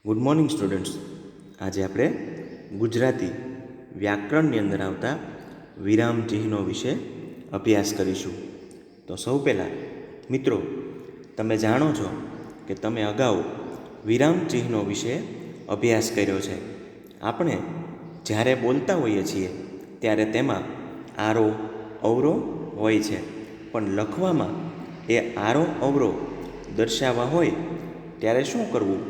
Good morning students. આજે આપણે ગુજરાતી વ્યાકરણની અંદર આવતા વિરામ ચિહ્નો વિશે અભ્યાસ કરીશું. તો સૌ પહેલાં મિત્રો, તમે જાણો છો કે તમે અગાઉ વિરામ ચિહ્નો વિશે અભ્યાસ કર્યો છે. આપણે જ્યારે બોલતા હોઈએ છીએ ત્યારે તેમાં આરો અવરો હોય છે, પણ લખવામાં એ આરો અવરો દર્શાવવા હોય ત્યારે શું કરવું?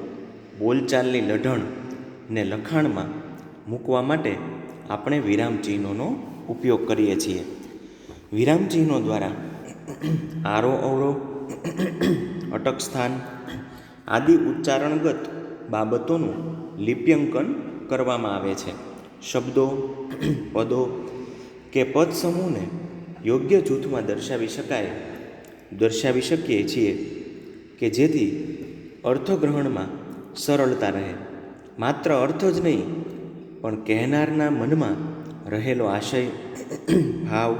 બોલચાલની લઢણને લખાણમાં મૂકવા માટે આપણે વિરામ ચિહ્નોનો ઉપયોગ કરીએ છીએ. વિરામ ચિહ્નો દ્વારા આરો અવરો, અટક સ્થાન આદિ ઉચ્ચારણગત બાબતોનું લિપ્યંકન કરવામાં આવે છે. શબ્દો, પદો કે પદ સમૂહને યોગ્ય જૂથમાં દર્શાવી શકીએ છીએ કે જેથી અર્થગ્રહણમાં સરળતા રહે. માત્ર અર્થ જ નહીં, પણ કહેનારના મનમાં રહેલો આશય, ભાવ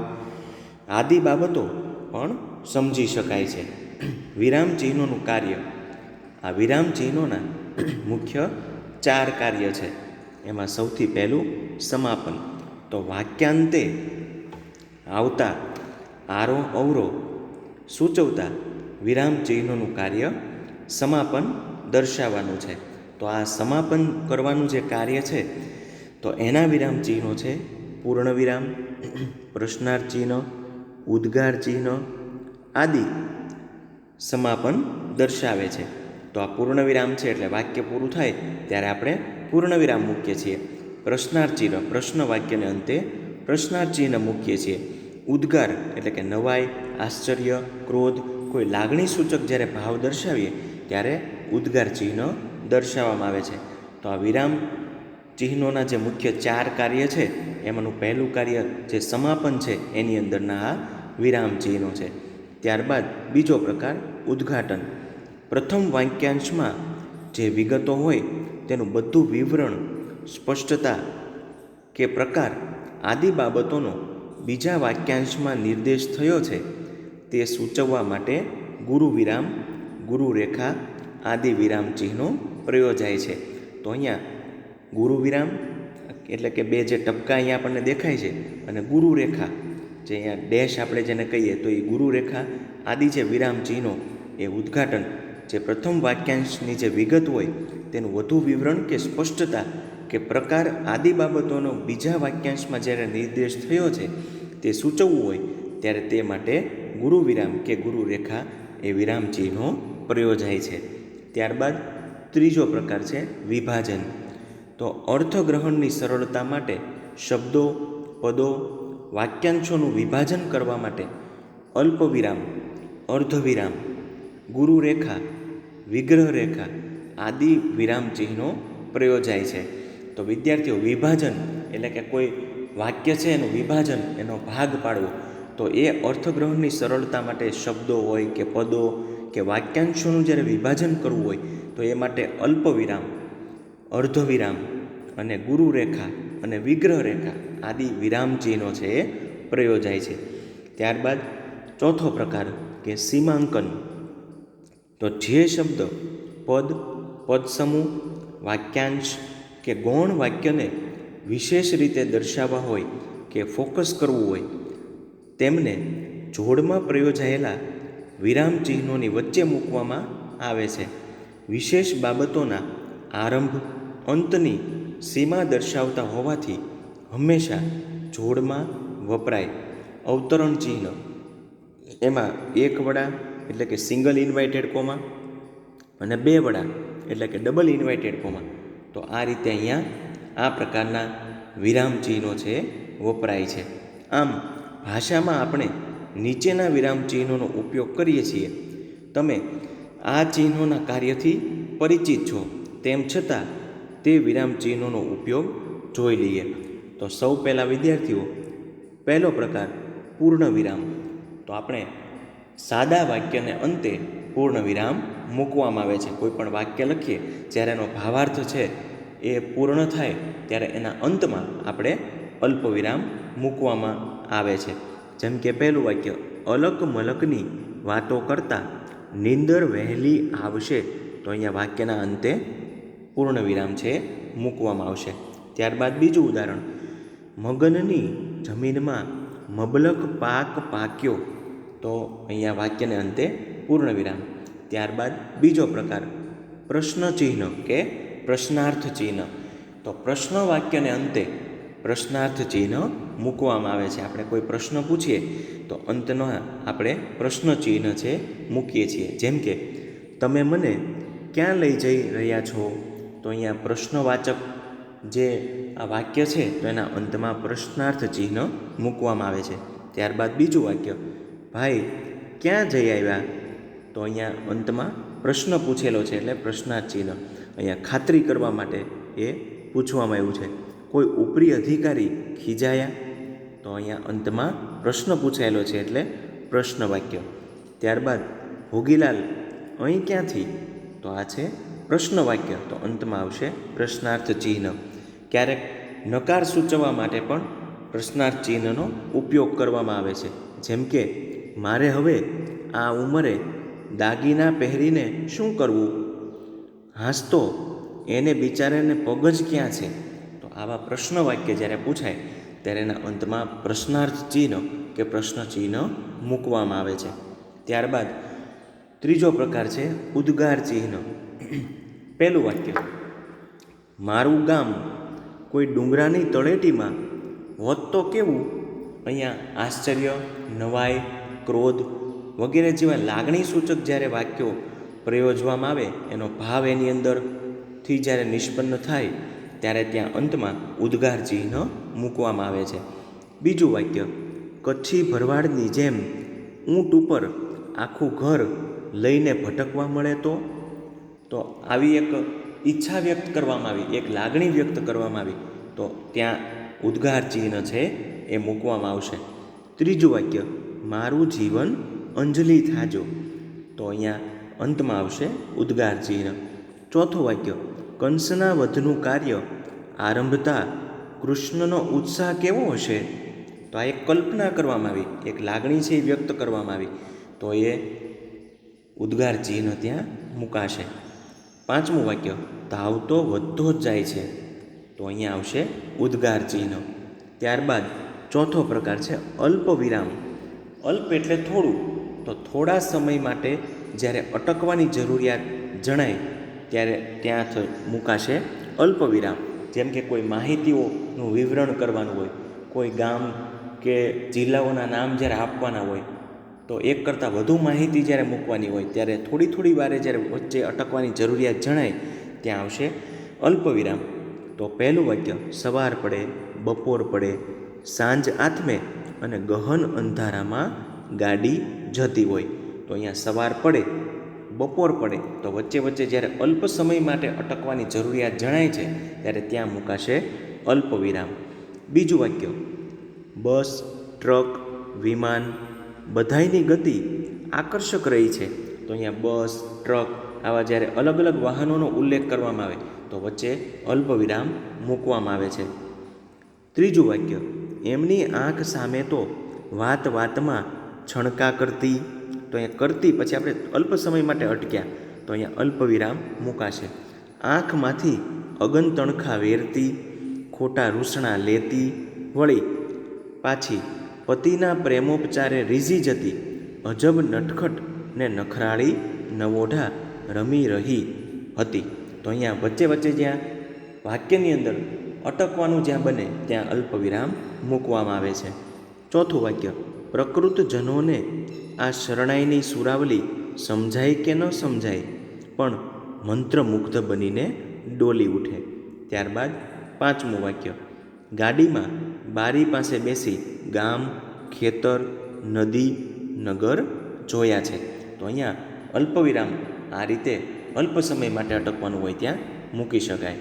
આદિ બાબતો પણ સમજી શકાય છે. વિરામ ચિહ્નોનું કાર્ય. આ વિરામ ચિહ્નોના મુખ્ય 4 કાર્ય છે. એમાં સૌથી પહેલું સમાપન. તો વાક્યાંતે આવતા આરો અવરો સૂચવતા વિરામ ચિહ્નોનું કાર્ય સમાપન દર્શાવવાનું છે. તો આ સમાપન કરવાનું જે કાર્ય છે, તો એના વિરામ ચિહ્નો છે પૂર્ણ વિરામ, પ્રશ્નાર્થ ચિહ્ન, ઉદ્ગાર ચિહ્ન આદિ સમાપન દર્શાવે છે. તો આ પૂર્ણ વિરામ છે એટલે વાક્ય પૂરું થાય ત્યારે આપણે પૂર્ણ વિરામ મૂકીએ છીએ. પ્રશ્નાર્થ ચિહ્ન, પ્રશ્ન વાક્યને અંતે પ્રશ્નાર્થ ચિહ્ન મૂકીએ છીએ. ઉદ્ગાર એટલે કે નવાઈ, આશ્ચર્ય, ક્રોધ, કોઈ લાગણી સૂચક જ્યારે ભાવ દર્શાવીએ ત્યારે ઉદ્ગાર ચિહ્ન દર્શાવવામાં આવે છે. તો આ વિરામ ચિહ્નોના જે મુખ્ય 4 કાર્ય છે એમાંનું પહેલું કાર્ય જે સમાપન છે એની અંદરના આ વિરામ ચિહ્નો છે. ત્યારબાદ બીજો પ્રકાર ઉદ્ઘાટન. પ્રથમ વાક્યાંશમાં જે વિગતો હોય તેનું બધું વિવરણ, સ્પષ્ટતા કે પ્રકાર આદિ બાબતોનો બીજા વાક્યાંશમાં નિર્દેશ થયો છે તે સૂચવવા માટે ગુરુ વિરામ, ગુરુ રેખા આદિ વિરામ ચિહ્નો પ્રયોજાય છે. તો અહીંયા ગુરુ વિરામ એટલે કે 2 જે ટપકા અહીંયા આપણને દેખાય છે, અને ગુરુ રેખા જે અહીંયા ડેશ આપણે જેને કહીએ તો એ ગુરુ રેખા આદિ જે વિરામ ચિહ્નો એ ઉદ્ઘાટન, જે પ્રથમ વાક્યાંશની જે વિગત હોય તેનું વધુ વિવરણ કે સ્પષ્ટતા કે પ્રકાર આદિ બાબતોનો બીજા વાક્યાંશમાં જ્યારે નિર્દેશ થયો છે તે સૂચવવું હોય ત્યારે તે માટે ગુરુ વિરામ કે ગુરુ રેખા એ વિરામ ચિહ્નો પ્રયોજાય છે. ત્યારબાદ ત્રીજો પ્રકાર છે વિભાજન. તો અર્થગ્રહણની સરળતા માટે શબ્દો, પદો, વાક્યાંશોનું વિભાજન કરવા માટે અલ્પ વિરામ, અર્ધવિરામ, ગુરુ રેખા, વિગ્રહ રેખા આદિ વિરામ ચિહ્નો પ્રયોજાય છે. તો વિદ્યાર્થીઓ, વિભાજન એટલે કે કોઈ વાક્ય છે એનું વિભાજન, એનો ભાગ પાડવો, તો એ અર્થગ્રહણની સરળતા માટે શબ્દો હોય કે પદો કે વાક્યાંશોનું જ્યારે વિભાજન કરવું હોય તો એ માટે અલ્પ વિરામ, અર્ધવિરામ અને ગુરુ રેખા અને વિગ્રહ રેખા આદિ વિરામ ચિહ્નો છે એ પ્રયોજાય છે. ત્યારબાદ ચોથો પ્રકાર કે સીમાંકન. તો જે શબ્દ, પદ, પદ સમૂહ, વાક્યાંશ કે ગૌણ વાક્યને વિશેષ રીતે દર્શાવવા હોય કે ફોકસ કરવું હોય તેમને જોડમાં પ્રયોજાયેલા વિરામ ચિહ્નોની વચ્ચે મૂકવામાં આવે છે. વિશેષ બાબતોના આરંભ અંતની સીમા દર્શાવતા હોવાથી હંમેશા જોડમાં વપરાય. અવતરણ ચિહ્ન એમાં 1 વડા એટલે કે સિંગલ ઇન્વાઇટેડ કોમા અને 2 વડા એટલે કે ડબલ ઇન્વાઇટેડ કોમા. તો આ રીતે અહીંયા આ પ્રકારના વિરામ ચિહ્નો છે વપરાય છે. આમ ભાષામાં આપણે નીચેના વિરામ ચિહ્નોનો ઉપયોગ કરીએ છીએ. તમે આ ચિહ્નોના કાર્યથી પરિચિત છો, તેમ છતાં તે વિરામ ચિહ્નોનો ઉપયોગ જોઈ લઈએ. તો સૌ પહેલાં વિદ્યાર્થીઓ, પહેલો પ્રકાર પૂર્ણ વિરામ. તો આપણે સાદા વાક્યને અંતે પૂર્ણ વિરામ મૂકવામાં આવે છે. કોઈ પણ વાક્ય લખીએ જ્યારે એનો ભાવાર્થ છે એ પૂર્ણ થાય ત્યારે એના અંતમાં આપણે અલ્પ વિરામ મૂકવામાં આવે છે. જેમ કે પહેલું વાક્ય, અલક મલકની વાતો કરતાં નીંદર વહેલી આવશે. તો અહીંયા વાક્યના અંતે પૂર્ણ વિરામ છે એ મૂકવામાં આવશે. ત્યારબાદ બીજું ઉદાહરણ, મગનની જમીનમાં મબલખ પાક પાક્યો, તો અહીંયા વાક્યને અંતે પૂર્ણ વિરામ. ત્યારબાદ બીજો પ્રકાર, પ્રશ્ન ચિહ્ન કે પ્રશ્નાર્થ ચિહ્ન. તો પ્રશ્ન વાક્યને અંતે પ્રશ્નાર્થ ચિહ્ન મૂકવામાં આવે છે. આપણે કોઈ પ્રશ્ન પૂછીએ તો અંતનો આપણે પ્રશ્ન ચિહ્ન છે મૂકીએ છીએ. જેમ કે તમે મને ક્યાં લઈ જઈ રહ્યા છો, તો અહીંયા પ્રશ્નવાચક જે આ વાક્ય છે તો એના અંતમાં પ્રશ્નાર્થ ચિહ્ન મૂકવામાં આવે છે. ત્યારબાદ બીજું વાક્ય, ભાઈ ક્યાં જઈ આવ્યા, તો અહીંયા અંતમાં પ્રશ્ન પૂછેલો છે એટલે પ્રશ્નાર્થ ચિહ્ન. અહીંયા ખાતરી કરવા માટે એ પૂછવામાં આવ્યું છે. કોઈ ઉપરી અધિકારી ખીજાયા, તો અહીંયા અંતમાં પ્રશ્ન પૂછાયેલો છે એટલે પ્રશ્ન વાક્ય. ત્યારબાદ ભોગીલાલ અહીં ક્યાંથી, તો આ છે પ્રશ્ન વાક્ય, તો અંતમાં આવશે પ્રશ્નાર્થ ચિહ્ન. ક્યારેક નકાર સૂચવવા માટે પણ પ્રશ્નાર્થ ચિહ્નનો ઉપયોગ કરવામાં આવે છે. જેમ કે મારે હવે આ ઉંમરે દાગીના પહેરીને શું કરવું, હાંસતો એને બિચારાને પગ જ ક્યાં છે. તો આવા પ્રશ્ન વાક્ય જ્યારે પૂછાય ત્યારે એના અંતમાં પ્રશ્નાર્થ ચિહ્ન કે પ્રશ્ન ચિહ્ન મૂકવામાં આવે છે. ત્યારબાદ ત્રીજો પ્રકાર છે ઉદ્ગાર ચિહ્ન. પહેલું વાક્ય, મારું ગામ કોઈ ડુંગરાની તળેટીમાં હોત તો કેવું. અહીંયા આશ્ચર્ય, નવાઈ, ક્રોધ વગેરે જેવા લાગણી સૂચક જ્યારે વાક્યો પ્રયોજવામાં આવે, એનો ભાવ એની અંદરથી જ્યારે નિષ્પન્ન થાય ત્યારે ત્યાં અંતમાં ઉદ્ગાર ચિહ્ન મૂકવામાં આવે છે. બીજું વાક્ય, કચ્છી ભરવાડની જેમ ઊંટ ઉપર આખું ઘર લઈને ભટકવા મળે તો આવી એક ઈચ્છા વ્યક્ત કરવામાં આવી, એક લાગણી વ્યક્ત કરવામાં આવી, તો ત્યાં ઉદ્ગાર ચિહ્ન છે એ મૂકવામાં આવશે. ત્રીજું વાક્ય, મારું જીવન અંજલિ થાજો, તો અહીંયા અંતમાં આવશે ઉદ્ગાર ચિહ્ન. ચોથું વાક્ય, કંસના વધનું કાર્ય આરંભતા કૃષ્ણનો ઉત્સાહ કેવો હશે, તો આ એક કલ્પના કરવામાં આવી, એક લાગણી છે એ વ્યક્ત કરવામાં આવી, તો એ ઉદ્ગાર ચિહ્ન ત્યાં મૂકાશે. પાંચમું વાક્ય, તાવ તો વધતો જ જાય છે, તો અહીંયા આવશે ઉદ્ગાર ચિહ્ન. ત્યારબાદ ચોથો પ્રકાર છે અલ્પ વિરામ. અલ્પ એટલે થોડું, તો થોડા સમય માટે જ્યારે અટકવાની જરૂરિયાત જણાય ત્યારે ત્યાં મૂકાશે અલ્પ વિરામ. જેમ કે કોઈ માહિતીઓનું વિવરણ કરવાનું હોય, કોઈ ગામ કે જિલ્લાઓના નામ જ્યારે આપવાના હોય, તો એક કરતાં વધુ માહિતી જ્યારે મૂકવાની હોય ત્યારે થોડી વારે જ્યારે વચ્ચે અટકવાની જરૂરિયાત જણાય ત્યાં આવશે અલ્પ વિરામ. તો પહેલું વાક્ય, સવાર પડે, બપોર પડે, સાંજ આથમે અને ગહન અંધારામાં ગાડી જતી હોય, તો અહીંયા સવાર પડે, બપોર પડે, તો વચ્ચે જ્યારે અલ્પ સમય માટે અટકવાની જરૂરિયાત જણાય છે ત્યારે ત્યાં મૂકાશે અલ્પ વિરામ. બીજું વાક્ય, બસ, ટ્રક, વિમાન બધાયની ગતિ આકર્ષક રહી છે, તો અહીંયા બસ, ટ્રક આવા જ્યારે અલગ અલગ વાહનોનો ઉલ્લેખ કરવામાં આવે તો વચ્ચે અલ્પ વિરામ મૂકવામાં આવે છે. ત્રીજું વાક્ય, એમની આંખ સામે તો વાતમાં છણકા કરતી, તો અહીંયા કરતી પછી આપણે અલ્પ સમય માટે અટક્યા તો અહીંયા અલ્પ વિરામ મૂકાશે. આંખમાંથી અગન તણખા વેરતી, ખોટા રૂસણા લેતી, વળી પાછી પતિના પ્રેમોપચારે રીઝી જતી, અજબ નટખટ ને નખરાળી નવોઢા રમી રહી હતી, તો અહીંયા વચ્ચે જ્યાં વાક્યની અંદર અટકવાનું જ્યાં બને ત્યાં અલ્પ વિરામ મૂકવામાં આવે છે. ચોથું વાક્ય, પ્રકૃતજનોને આ શરણાઈની સુરાવલી સમજાય કે ન સમજાય પણ મંત્રમુગ્ધ બનીને ડોલી ઉઠે. ત્યારબાદ પાંચમું વાક્ય, ગાડીમાં બારી પાસે બેસી ગામ, ખેતર, નદી, નગર જોયા છે, તો અહીંયા અલ્પ વિરામ આ રીતે અલ્પ સમય માટે અટકવાનું હોય ત્યાં મૂકી શકાય.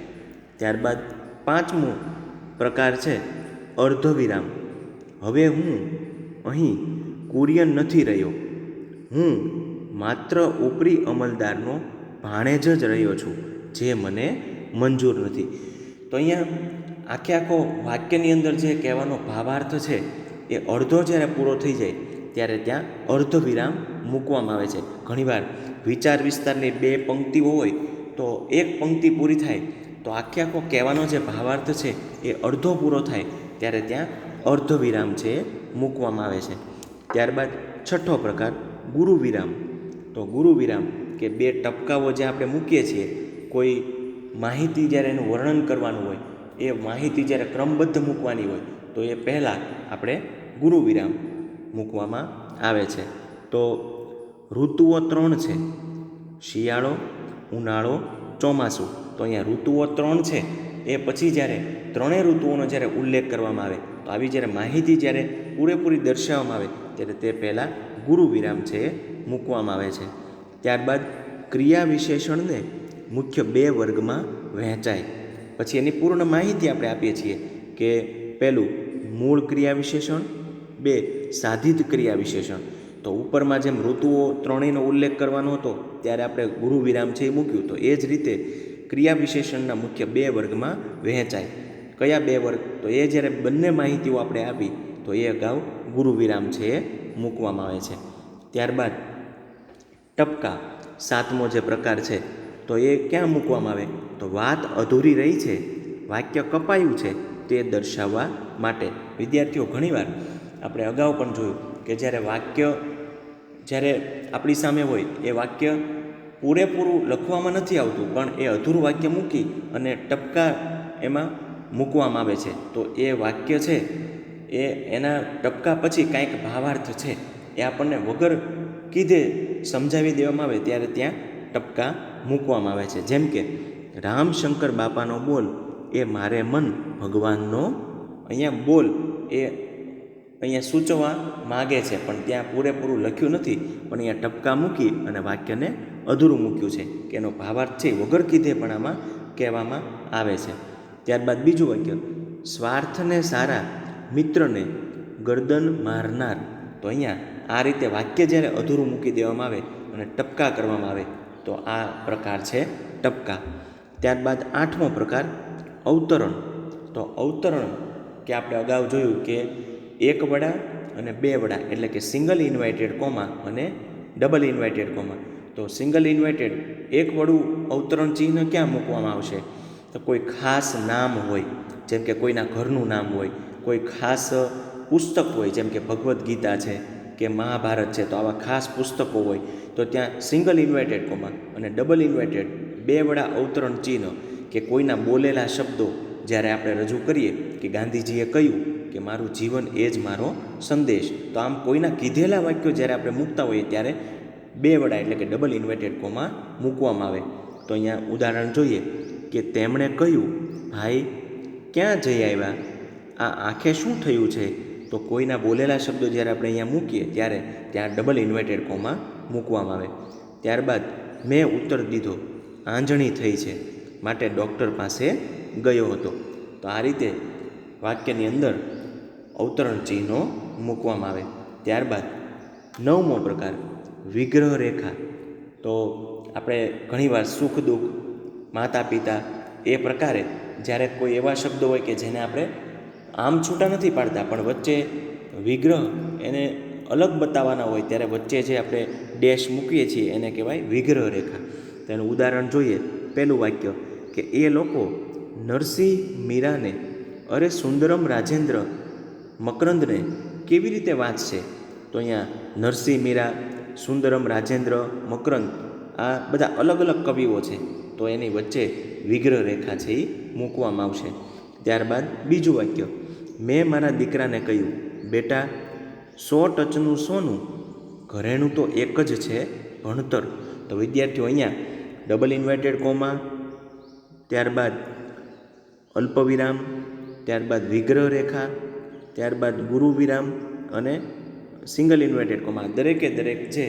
ત્યારબાદ પાંચમું પ્રકાર છે અર્ધ વિરામ. હવે હું અહીં કુરિયન નથી રહ્યો, હું માત્ર ઉપરી અમલદારનો ભાણેજ જ રહ્યો છું, જે મને મંજૂર નથી. તો અહીંયા આખો વાક્યની અંદર જે કહેવાનો ભાવાર્થ છે એ અડધો જ્યારે પૂરો થઈ જાય ત્યારે ત્યાં અર્ધ વિરામ મૂકવામાં આવે છે. ઘણીવાર વિચાર વિસ્તારની બે પંક્તિઓ હોય તો એક પંક્તિ પૂરી થાય તો આખે આખો કહેવાનો જે ભાવાર્થ છે એ અડધો પૂરો થાય ત્યારે ત્યાં અર્ધ વિરામ છે એ મૂકવામાં આવે છે. ત્યારબાદ છઠ્ઠો પ્રકાર ગુરુ વિરામ. તો ગુરુ વિરામ કે બે ટપકાઓ જે આપણે મૂકીએ છીએ, કોઈ માહિતી જ્યારે એનું વર્ણન કરવાનું હોય, એ માહિતી જ્યારે ક્રમબદ્ધ મૂકવાની હોય તો એ પહેલાં આપણે ગુરુ વિરામ મૂકવામાં આવે છે. તો ઋતુઓ 3 છે, શિયાળો, ઉનાળો, ચોમાસું. તો અહીંયા ઋતુઓ 3 છે એ પછી જ્યારે ત્રણેય ઋતુઓનો જ્યારે ઉલ્લેખ કરવામાં આવે તો આવી જ્યારે માહિતી જ્યારે પૂરેપૂરી દર્શાવવામાં આવે ત્યારે તે પહેલાં ગુરુ વિરામ છે એ મૂકવામાં આવે છે. ત્યારબાદ ક્રિયા વિશેષણને મુખ્ય 2 વર્ગમાં વહેંચાય. પછી એની પૂર્ણ માહિતી આપણે આપીએ છીએ કે પહેલું મૂળ ક્રિયા વિશેષણ, 2 સાધિત ક્રિયા વિશેષણ. તો ઉપરમાં જેમ ઋતુઓ ત્રણેયનો ઉલ્લેખ કરવાનો હતો ત્યારે આપણે ગુરુ વિરામ છે એ મૂક્યું, તો એ જ રીતે ક્રિયા વિશેષણના મુખ્ય 2 વર્ગમાં વહેંચાય. કયા 2 વર્ગ? તો એ જ્યારે બંને માહિતીઓ આપણે આપી તો એ અગાઉ ગુરુ વિરામ છે એ મૂકવામાં આવે છે. ત્યારબાદ ટપકા 7મો જે પ્રકાર છે તો એ ક્યાં મૂકવામાં આવે? તો વાત અધૂરી રહી છે, વાક્ય કપાયું છે તે દર્શાવવા માટે. વિદ્યાર્થીઓ, ઘણીવાર આપણે અગાઉ પણ જોયું કે જ્યારે વાક્ય જ્યારે આપણી સામે હોય એ વાક્ય પૂરેપૂરું લખવામાં નથી આવતું, પણ એ અધૂરું વાક્ય મૂકી અને ટપકા એમાં મૂકવામાં આવે છે. તો એ વાક્ય છે એના ટપકા પછી કાંઈક ભાવાર્થ છે એ આપણને વગર કીધે સમજાવી દેવામાં આવે ત્યારે ત્યાં ટપકા મૂકવામાં આવે છે. જેમ કે રામશંકર બાપાનો બોલ એ મારે મન ભગવાનનો. અહીંયા બોલ એ અહીંયા સૂચવવા માગે છે પણ ત્યાં પૂરેપૂરું લખ્યું નથી, પણ અહીંયા ટપકા મૂકી અને વાક્યને અધૂરું મૂક્યું છે કે એનો ભાવાર્થ છે વગર કીધે પણ આમાં કહેવામાં આવે છે. ત્યારબાદ બીજું વાક્ય સ્વાર્થને સારા મિત્રને ગરદન મારનાર. તો અહીંયા આ રીતે વાક્ય જ્યારે અધૂરું મૂકી દેવામાં આવે અને ટપકા કરવામાં આવે તો આ પ્રકાર છે ટપકા. ત્યારબાદ 8મો પ્રકાર અવતરણ. તો અવતરણ કે આપણે અગાઉ જોયું કે 1 વડા અને 2 વડા એટલે કે સિંગલ ઇન્વાઇટેડ કોમા અને ડબલ ઇન્વાઇટેડ કોમા. તો સિંગલ ઇન્વાઇટેડ 1 વડું અવતરણ ચિહ્ન ક્યાં મૂકવામાં આવશે? તો કોઈ ખાસ નામ હોય, જેમ કે કોઈના ઘરનું નામ હોય, કોઈ ખાસ પુસ્તક હોય જેમ કે ભગવદ્ ગીતા છે કે મહાભારત છે, તો આવા ખાસ પુસ્તકો હોય તો ત્યાં સિંગલ ઇન્વાઇટેડ કોમા અને ડબલ ઇન્વાઇટેડ 2 વડા અવતરણ ચિહ્ન કે કોઈના બોલેલા શબ્દો જ્યારે આપણે રજૂ કરીએ કે ગાંધીજીએ કહ્યું કે મારું જીવન એ જ મારો સંદેશ, તો આમ કોઈના કીધેલા વાક્યો જ્યારે આપણે મૂકતા હોઈએ ત્યારે 2 વડા એટલે કે ડબલ ઇન્વાઇટેડ કોમા મૂકવામાં આવે. તો અહીંયા ઉદાહરણ જોઈએ કે તેમણે કહ્યું ભાઈ ક્યાં જઈ આવ્યા, આ આંખે શું થયું છે? તો કોઈના બોલેલા શબ્દો જ્યારે આપણે અહીંયા મૂકીએ ત્યારે ત્યાં ડબલ ઇન્વાઇટેડ કોમા મૂકવામાં આવે. ત્યારબાદ મેં ઉત્તર દીધો આંજણી થઈ છે માટે ડૉક્ટર પાસે ગયો હતો. તો આ રીતે વાક્યની અંદર અવતરણ ચિહ્નો મૂકવામાં આવે. ત્યારબાદ 9મો પ્રકાર વિગ્રહ રેખા. તો આપણે ઘણીવાર સુખ દુઃખ, માતા પિતા એ પ્રકારે જ્યારે કોઈ એવા શબ્દો હોય કે જેને આપણે આમ છૂટા નથી પાડતા પણ વચ્ચે વિગ્રહ એને અલગ બતાવવાના હોય ત્યારે વચ્ચે જે આપણે ડેશ મૂકીએ છીએ એને કહેવાય વિગ્રહ રેખા. તેનું ઉદાહરણ જોઈએ. પહેલું વાક્ય કે એ લોકો નરસિંહ મીરાને અરે સુંદરમ રાજેન્દ્ર મકરંદને કેવી રીતે વાંચશે? તો અહીંયા નરસિંહ મીરા, સુંદરમ રાજેન્દ્ર, મકરંદ આ બધા અલગ અલગ કવિઓ છે, તો એની વચ્ચે વિગ્રહ રેખા છે એ મૂકવામાં આવશે. ત્યારબાદ બીજું વાક્ય મેં મારા દીકરાને કહ્યું બેટા 100 ટચનું સોનું, ઘરેણું તો એક જ છે ભણતર. તો વિદ્યાર્થીઓ અહીંયા ડબલ ઇન્વાઇટેડ કોમા, ત્યારબાદ અલ્પવિરામ, ત્યારબાદ વિગ્રહ રેખા, ત્યારબાદ ગુરુ વિરામ અને સિંગલ ઇન્વાઇટેડ કોમા દરેકે દરેક જે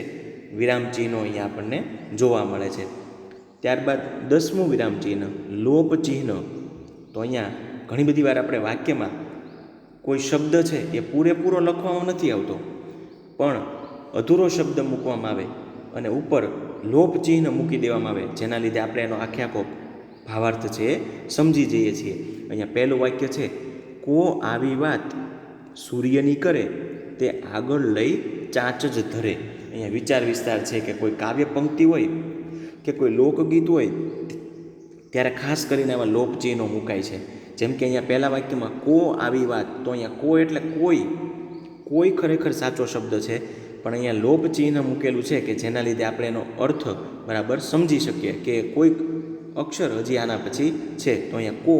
વિરામ ચિહ્નો અહીંયા આપણને જોવા મળે છે. ત્યારબાદ 10મું વિરામ ચિહ્ન લોપ ચિહ્ન. તો અહીંયા ઘણી બધી વાર આપણે વાક્યમાં કોઈ શબ્દ છે એ પૂરેપૂરો લખવામાં નથી આવતો પણ અધૂરો શબ્દ મૂકવામાં આવે અને ઉપર લોપ ચિહ્ન મૂકી દેવામાં આવે, જેના લીધે આપણે એનો આખે આખો ભાવાર્થ છે એ સમજી જઈએ છીએ. અહીંયા પહેલું વાક્ય છે કો આવી વાત સૂર્યની કરે તે આગળ લઈ ચાંચ જ ધરે. અહીંયા વિચાર વિસ્તાર છે કે કોઈ કાવ્ય પંક્તિ હોય કે કોઈ લોકગીત હોય ત્યારે ખાસ કરીને આવા લોપ ચિહ્નો મુકાય છે. જેમ કે અહીંયા પહેલા વાક્યમાં કો આવી વાત, તો અહીંયા કો એટલે કોઈ ખરેખર સાચો શબ્દ છે, પણ અહીંયા લોપ ચિહ્ન મૂકેલું છે કે જેના લીધે આપણે એનો અર્થ બરાબર સમજી શકીએ કે કોઈક અક્ષર હજી આના પછી છે. તો અહીંયા કો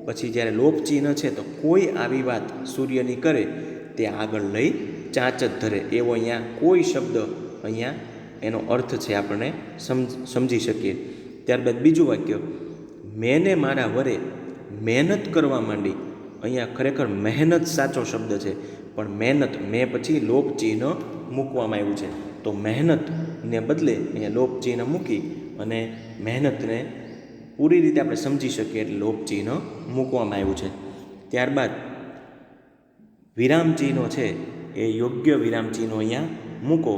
પછી જ્યારે લોપ ચિહ્ન છે તો કોઈ આવી વાત સૂર્યની કરે તે આગળ લઈ ચાંચ જ ધરે, એવો અહીંયા કોઈ શબ્દ અહીંયા એનો અર્થ છે આપણને સમજી શકીએ. ત્યારબાદ બીજું વાક્ય, મેને મારા વરે મહેનત કરવા માંડી. અહીંયા ખરેખર મહેનત સાચો શબ્દ છે, પણ મહેનત મેં પછી લોપ ચિહ્ન મૂકવામાં આવ્યું છે. તો મહેનતને બદલે અહીંયા લોપ ચિહ્ન મૂકી અને મહેનતને પૂરી રીતે આપણે સમજી શકીએ એટલે લોપ ચિહ્ન મૂકવામાં આવ્યું છે. ત્યારબાદ વિરામ ચિહ્નો છે એ યોગ્ય વિરામ ચિહ્નો અહીંયા મૂકો.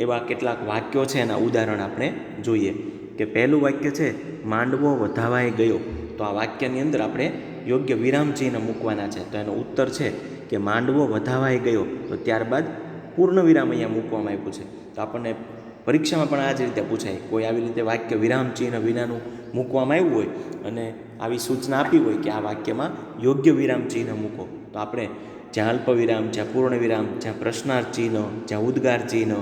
એવા કેટલાક વાક્યો છે, એના ઉદાહરણ આપણે જોઈએ. કે પહેલું વાક્ય છે માંડવો વધાવાઈ ગયો. તો આ વાક્યની અંદર આપણે યોગ્ય વિરામ ચિહ્ન મૂકવાના છે. તો એનો ઉત્તર છે કે માંડવો વધાવાઈ ગયો. તો ત્યારબાદ પૂર્ણ વિરામ અહીંયા મૂકવામાં આવ્યું છે. તો આપણને પરીક્ષામાં પણ આ જ રીતે પૂછાય, કોઈ આવી રીતે વાક્ય વિરામ ચિહ્ન વિનાનું મૂકવામાં આવ્યું હોય અને આવી સૂચના આપી હોય કે આ વાક્યમાં યોગ્ય વિરામ ચિહ્ન મૂકો, તો આપણે જ્યાં અલ્પવિરામ, જ્યાં પૂર્ણ વિરામ, જ્યાં પ્રશ્નાર્થ ચિહ્ન, જ્યાં ઉદ્ગાર ચિહ્ન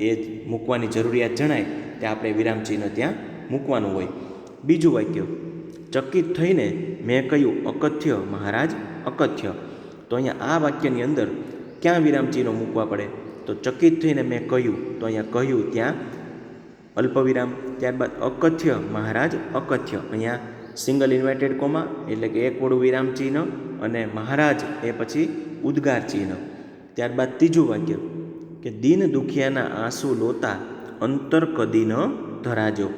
એ મૂકવાની જરૂરિયાત જણાય ત્યાં આપણે વિરામ ચિહ્ન ત્યાં મૂકવાનું હોય. બીજું વાક્ય, ચકિત થઈને મેં કહ્યું અકથ્ય મહારાજ અકથ્ય. તો અહીંયા આ વાક્યની અંદર ક્યાં વિરામ ચિહ્નો મૂકવા પડે? તો ચકિત થઈને મેં કહ્યું, તો અહીંયા કહ્યું ત્યાં અલ્પવિરામ. ત્યારબાદ અકથ્ય મહારાજ અકથ્ય, અહીંયા સિંગલ ઇન્વર્ટેડ કોમા એટલે કે એક વડું વિરામ ચિહ્ન, અને મહારાજ એ પછી ઉદ્ગાર ચિહ્ન. ત્યારબાદ ત્રીજું વાક્ય કે દીન દુખિયાના આંસુ લોતા અંતર કદી ન ધરાજો.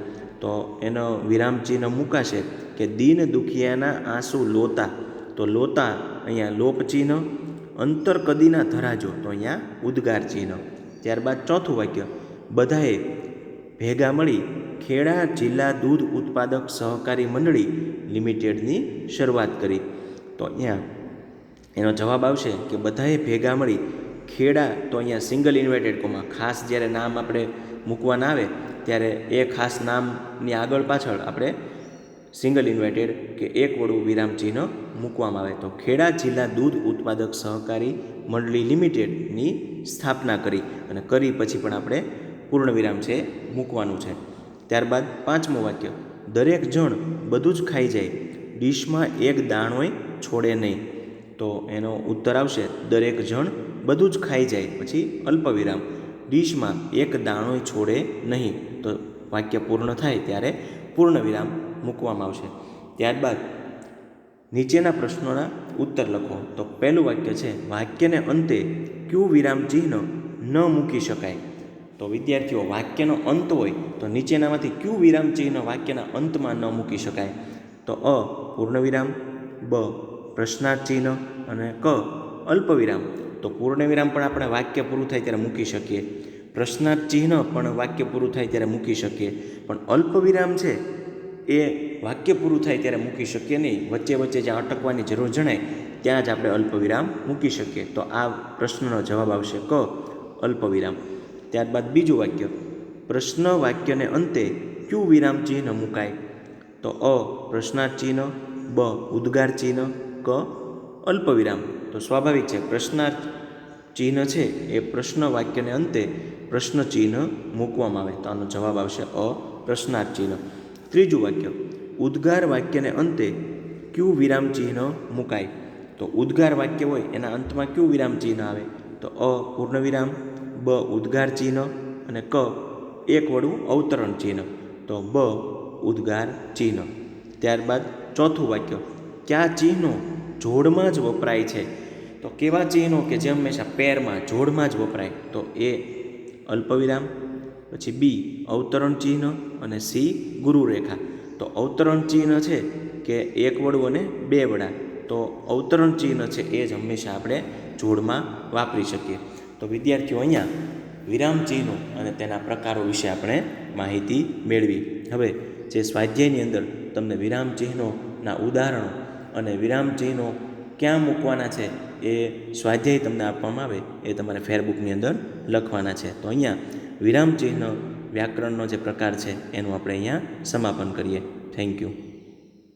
તો એનો વિરામ ચિહ્ન મૂકાશે કે દીન દુખિયાના આંસુ લોતા. તો લોતા અહીંયા લોપ ચિહ્ન, અંતર કદી ના ધરાજો તો અહીંયા ઉદ્ગાર ચિહ્ન. ત્યારબાદ ચોથું વાક્ય, બધાએ ભેગા મળી ખેડા જિલ્લા દૂધ ઉત્પાદક સહકારી મંડળી લિમિટેડની શરૂઆત કરી. તો અહીંયા એનો જવાબ આવશે કે બધાએ ભેગા મળી ખેડા. તો અહીંયા સિંગલ ઇન્વર્ટેડ કોમા, ખાસ જ્યારે નામ આપણે મૂકવાના આવે ત્યારે એ ખાસ નામની આગળ પાછળ આપણે સિંગલ ઇન્વર્ટેડ કે એક વડું વિરામ ચિહ્ન મૂકવામાં આવે. તો ખેડા જિલ્લા દૂધ ઉત્પાદક સહકારી મંડળી લિમિટેડની સ્થાપના કરી, અને કરી પછી પણ આપણે પૂર્ણ વિરામ છે મૂકવાનું છે. ત્યારબાદ પાંચમું વાક્ય, દરેક જણ બધું જ ખાઈ જાય, ડીશમાં એક દાણોય છોડે નહીં. તો એનો ઉત્તર આવશે દરેક જણ બધું જ ખાઈ જાય પછી અલ્પવિરામ, ડીશમાં એક દાણોય છોડે નહીં. તો વાક્ય પૂર્ણ થાય ત્યારે પૂર્ણ વિરામ મૂકવામાં આવશે. ત્યારબાદ નીચેના પ્રશ્નોના ઉત્તર લખો. તો પહેલું વાક્ય છે વાક્યને અંતે કયું વિરામ ચિહ્ન ન મૂકી શકાય? તો વિદ્યાર્થીઓ, વાક્યનો અંત હોય તો નીચેનામાંથી કયું વિરામ ચિહ્ન વાક્યના અંતમાં ન મૂકી શકાય? તો અ પૂર્ણ વિરામ, બ પ્રશ્નાર્થ ચિહ્ન અને ક અલ્પવિરામ. તો પૂર્ણ વિરામ પણ આપણે વાક્ય પૂરું થાય ત્યારે મૂકી શકીએ, પ્રશ્નાર્થ ચિહ્ન પણ વાક્ય પૂરું થાય ત્યારે મૂકી શકીએ, પણ અલ્પવિરામ છે એ વાક્ય પૂરું થાય ત્યારે મૂકી શકીએ નહીં. વચ્ચે વચ્ચે જ્યાં અટકવાની જરૂર જણાય ત્યાં જ આપણે અલ્પવિરામ મૂકી શકીએ. તો આ પ્રશ્નનો જવાબ આવશે ક અલ્પવિરામ. ત્યારબાદ બીજું વાક્ય, પ્રશ્ન વાક્યને અંતે કયું વિરામ ચિહ્ન મુકાય? તો અ પ્રશ્નાર્થ ચિહ્ન, બ ઉદ્ગાર ચિહ્ન, ક અલ્પવિરામ. તો સ્વાભાવિક છે પ્રશ્નાર્થ ચિહ્ન છે એ પ્રશ્ન વાક્યને અંતે પ્રશ્ન ચિહ્ન મૂકવામાં આવે. તો આનો જવાબ આવશે અ પ્રશ્નાર્થ ચિહ્ન. ત્રીજું વાક્ય, ઉદ્ગાર વાક્યને અંતે કયું વિરામ ચિહ્ન મુકાય? તો ઉદ્ગાર વાક્ય હોય એના અંતમાં કયું વિરામ ચિહ્ન આવે? તો અ પૂર્ણ વિરામ, બ ઉદ્ગાર ચિહ્ન અને ક એક વડું અવતરણ ચિહ્ન. તો બ ઉદ્ગાર ચિહ્ન. ત્યારબાદ ચોથું વાક્ય, કયા ચિહ્નો જોડમાં જ વપરાય છે? તો કેવા ચિહ્નો કે જે હંમેશા પેરમાં જોડમાં જ વપરાય? તો એ અલ્પવિરામ, પછી બી અવતરણ ચિહ્ન અને સી ગુરુરેખા. તો અવતરણ ચિહ્ન છે કે એક વડું અને બે વડા, તો અવતરણ ચિહ્ન છે એ જ હંમેશા આપણે જોડમાં વાપરી શકીએ. તો વિદ્યાર્થીઓ, અહીંયા વિરામ ચિહ્નો અને તેના પ્રકારો વિશે આપણે માહિતી મેળવી. હવે જે સ્વાધ્યાયની અંદર તમને વિરામ ચિહ્નોના ઉદાહરણો અને વિરામ ચિહ્નો ક્યાં મૂકવાના છે એ સ્વાધ્યાય તમને આપવામાં આવે એ તમારે ફેરબુકની અંદર લખવાના છે. તો અહીંયા વિરામ ચિહ્ન વ્યાકરણનો જે પ્રકાર છે એનું આપણે અહીંયા સમાપન કરીએ. Thank you.